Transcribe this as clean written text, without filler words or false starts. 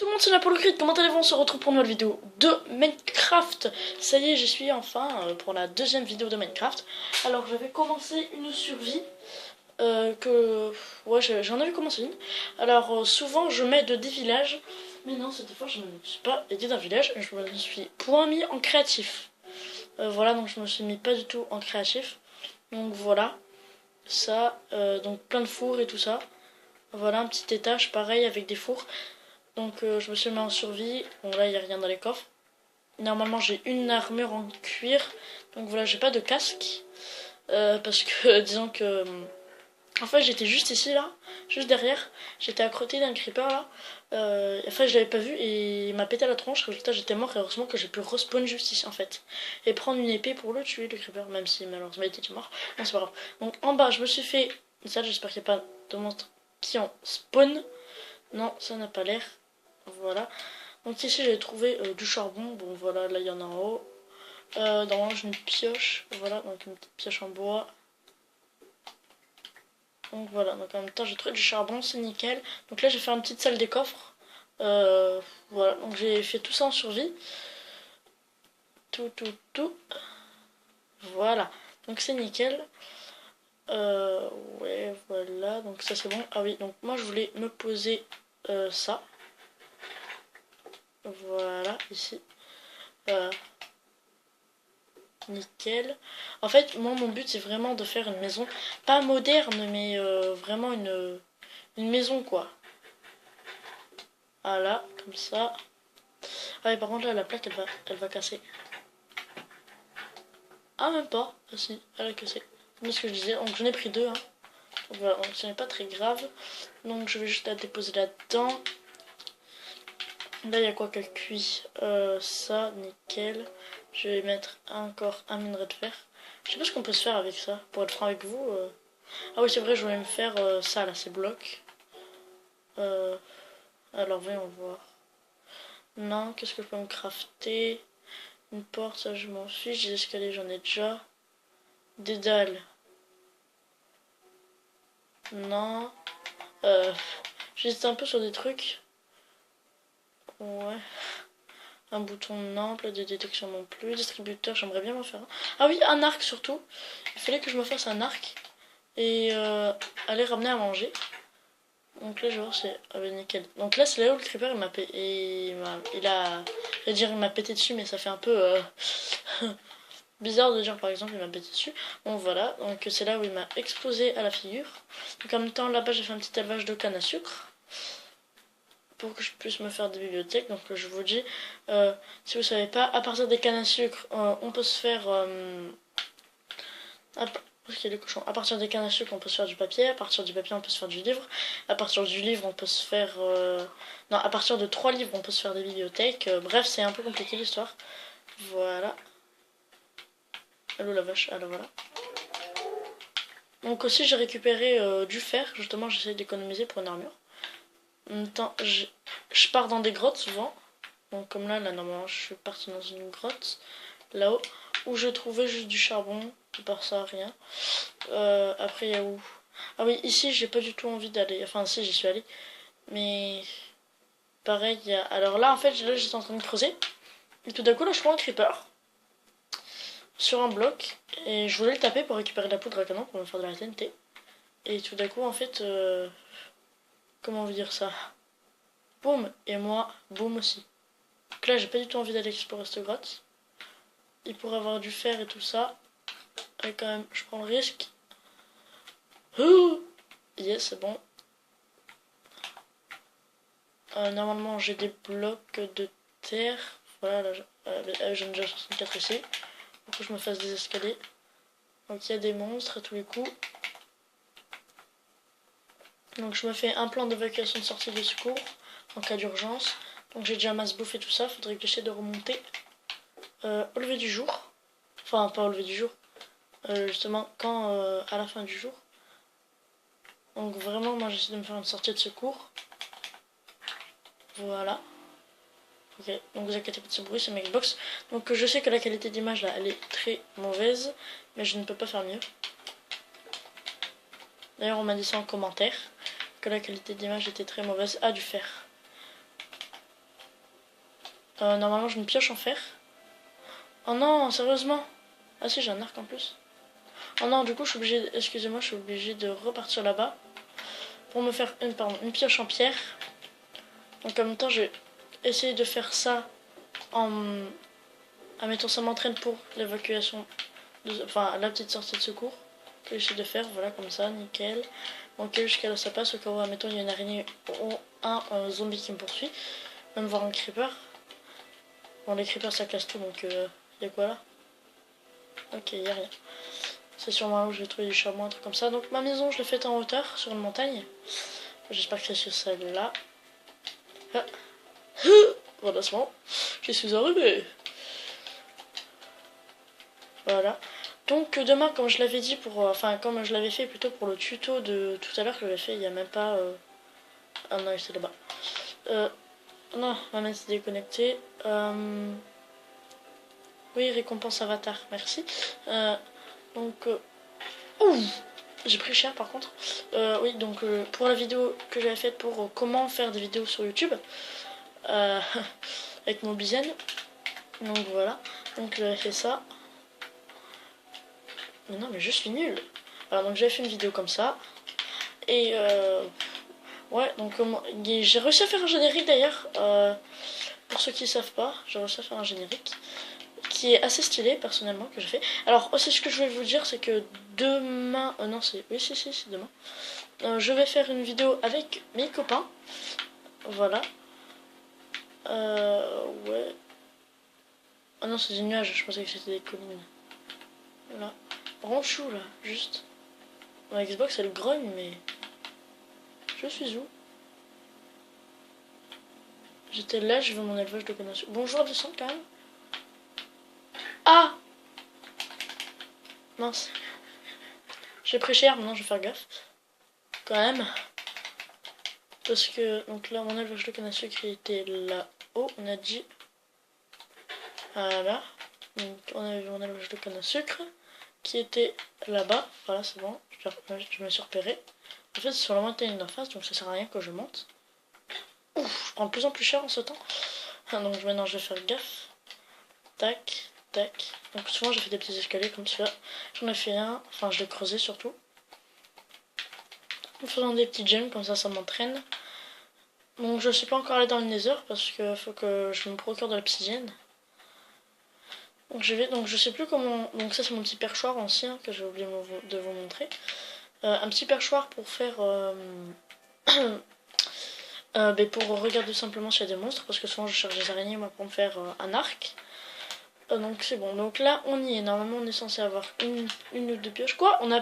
Tout le monde, c'est là pour le crit, comment allez-vous? On se retrouve pour une nouvelle vidéo de Minecraft. Ça y est, j'y suis enfin pour la deuxième vidéo de Minecraft. Alors j'avais commencé une survie ouais, j'en avais commencé une. Alors souvent je m'aide des villages, mais non, cette fois je ne me suis pas aidé d'un village, je me suis point mis en créatif. Voilà, donc je me suis mis pas du tout en créatif. Donc voilà, ça, donc plein de fours et tout ça. Voilà, un petit étage pareil avec des fours. Donc je me suis mis en survie. Bon là il n'y a rien dans les coffres. Normalement j'ai une armure en cuir. Donc voilà, j'ai pas de casque. Parce que disons que... En fait j'étais juste ici là. Juste derrière. J'étais à côté d'un creeper là. Enfin je l'avais pas vu et il m'a pété la tronche. Résultat j'étais mort et heureusement que j'ai pu respawn juste ici en fait. Et prendre une épée pour le tuer le creeper. Même si malheureusement il était mort. Non c'est pas grave. Donc en bas je me suis fait... Ça j'espère qu'il n'y a pas de monstres qui en spawn. Non ça n'a pas l'air. Voilà. Donc ici j'ai trouvé du charbon. Bon voilà, là il y en a en haut. Normalement j'ai une pioche. Voilà, donc une petite pioche en bois. Donc voilà, donc en même temps j'ai trouvé du charbon, c'est nickel. Donc là j'ai fait une petite salle des coffres. Voilà, donc j'ai fait tout ça en survie. Tout. Voilà, donc c'est nickel. Ouais, voilà, donc ça c'est bon. Ah oui, donc moi je voulais me poser ça. Voilà, ici. Nickel. En fait, moi, mon but, c'est vraiment de faire une maison, pas moderne, mais vraiment une maison, quoi. Voilà, comme ça. Ah, mais par contre, là, la plaque, elle va casser. Ah, même pas. Ah, si, elle a cassé. C'est ce que je disais. Donc, j'en ai pris deux, hein. Donc, voilà, donc ce n'est pas très grave. Donc, je vais juste la déposer là-dedans. Là, il y a quoi qu'elle cuit ça, nickel. Je vais mettre encore un minerai de fer. Je sais pas ce qu'on peut se faire avec ça, pour être franc avec vous. Ah oui, c'est vrai, je voulais me faire ça, là, ces blocs. Alors, voyons voir. Non, qu'est-ce que je peux me crafter? Une porte, ça, je m'en fiche. Des escaliers, j'en ai déjà. Des dalles. Non. J'hésite un peu sur des trucs. Ouais. Un bouton non, plat de détection non plus. Distributeur, j'aimerais bien m'en faire un. Ah oui, un arc surtout. Il fallait que je me fasse un arc. Et aller ramener à manger. Donc là je vais voir c'est... Ah bah nickel. Donc là c'est là où le creeper il m'a pété... Il a... Je vais dire il m'a pété dessus mais ça fait un peu... bizarre de dire par exemple il m'a pété dessus. Bon voilà, donc c'est là où il m'a explosé à la figure. Donc en même temps là-bas j'ai fait un petit élevage de canne à sucre. Pour que je puisse me faire des bibliothèques. Donc je vous dis, si vous savez pas, à partir des cannes à sucre, on peut se faire... les cochons. À partir des cannes à sucre, on peut se faire du papier. À partir du papier, on peut se faire du livre. À partir du livre, on peut se faire... Non, à partir de 3 livres, on peut se faire des bibliothèques. Bref, c'est un peu compliqué l'histoire. Voilà. Allô la vache, alors voilà. Donc aussi, j'ai récupéré du fer. Justement, j'essaie d'économiser pour une armure. En même temps, je pars dans des grottes souvent. Donc comme là, normalement, je suis partie dans une grotte. Là-haut. Où j'ai trouvé juste du charbon. À part ça, rien. Après, il y a où? Ah oui, ici, j'ai pas du tout envie d'aller. Enfin, si, j'y suis allée. Mais pareil, il y a... Alors là, en fait, là, j'étais en train de creuser. Et tout d'un coup, là, je prends un creeper. Sur un bloc. Et je voulais le taper pour récupérer de la poudre à canon pour me faire de la TNT. Et tout d'un coup, en fait... Comment vous dire ça? Boum. Et moi, boum aussi. Donc là, j'ai pas du tout envie d'aller explorer cette grotte. Et pour avoir du fer et tout ça... Et quand même, je prends le risque. Yes, c'est bon. Normalement, j'ai des blocs de terre. Voilà, là, j'en ai déjà 64 ici. Pour que je me fasse des escaliers. Donc, il y a des monstres à tous les coups. Donc, je me fais un plan d'évacuation de sortie de secours en cas d'urgence. Donc, j'ai déjà masse bouffe et tout ça. Faudrait que j'essaie de remonter au lever du jour. Enfin, pas au lever du jour. Justement, quand à la fin du jour. Donc, vraiment, moi, j'essaie de me faire une sortie de secours. Voilà. Ok, donc vous inquiétez pas de ce bruit, c'est ma Xbox. Donc je sais que la qualité d'image là, elle est très mauvaise, mais je ne peux pas faire mieux. D'ailleurs, on m'a dit ça en commentaire, que la qualité d'image était très mauvaise. Ah, du fer. Normalement j'ai une pioche en fer. Oh non, sérieusement. Ah si, j'ai un arc en plus. Oh non, du coup je suis obligée, excusez-moi, je suis obligée de repartir là-bas pour me faire une pioche en pierre. Donc en même temps j'ai essayé de faire ça en... Admettons, ça m'entraîne pour l'évacuation, enfin la petite sortie de secours que j'essaie de faire, voilà, comme ça, nickel. Ok, jusqu'à là ça passe, au cas où, admettons, il y a une araignée ou un zombie qui me poursuit, même voir un creeper. Bon, les creepers ça casse tout, donc y a quoi là? Ok, y a rien. C'est sûrement là où je vais trouver du charbon, un truc comme ça. Donc ma maison, je l'ai faite en hauteur, sur une montagne. J'espère que c'est sur celle-là. Ah. Voilà, c'est bon. Je suis arrivé. Voilà. Donc demain, comme je l'avais dit pour, enfin comme je l'avais fait plutôt pour le tuto de tout à l'heure que j'avais fait, il n'y a même pas. Ah non, c'est là-bas. Non, ma main s'est déconnectée. Oui, récompense avatar, merci. Donc, ouh, j'ai pris cher par contre. Oui, donc pour la vidéo que j'avais faite pour comment faire des vidéos sur YouTube avec mon Mobizen. Donc voilà. Donc j'avais fait ça. Mais non, mais je suis nulle. Alors donc j'avais fait une vidéo comme ça. Et ouais, donc j'ai réussi à faire un générique d'ailleurs. Pour ceux qui ne savent pas, j'ai réussi à faire un générique qui est assez stylé personnellement que j'ai fait. Alors aussi ce que je vais vous dire c'est que demain, non c'est, oui si c'est demain. Je vais faire une vidéo avec mes copains. Voilà. Ouais. Ah non c'est des nuages, je pensais que c'était des collines. Voilà. Ranchou là, juste. Ma Xbox elle grogne mais... Je suis où? J'étais là, je veux mon élevage de connaissances. Bonjour, descends quand même. Ah! Mince. J'ai pris cher, maintenant je vais faire gaffe. Quand même. Parce que, donc là, mon élevage de canne à sucre était là-haut, on a dit. Voilà. Donc on avait vu mon élevage de canne à sucre qui était là-bas. Voilà, c'est bon, je me suis repéré. En fait, c'est sur la montagne d'en face, donc ça sert à rien que je monte. Ouf, je prends de plus en plus cher en ce temps. Donc maintenant, je vais faire gaffe. Tac, tac. Donc souvent, j'ai fait des petits escaliers comme celui-là. J'en ai fait un, enfin, je l'ai creusé surtout. En faisant des petits gemmes, comme ça m'entraîne. Donc je suis pas encore allé dans le nether parce que faut que je me procure de l'obsidienne. Donc je vais, donc je sais plus comment, donc ça c'est mon petit perchoir ancien que j'ai oublié de vous montrer. Un petit perchoir pour faire, pour regarder simplement s'il y a des monstres parce que souvent je cherche des araignées moi pour me faire un arc. Donc c'est bon, donc là on y est, normalement on est censé avoir une ou deux pioches. Quoi? On a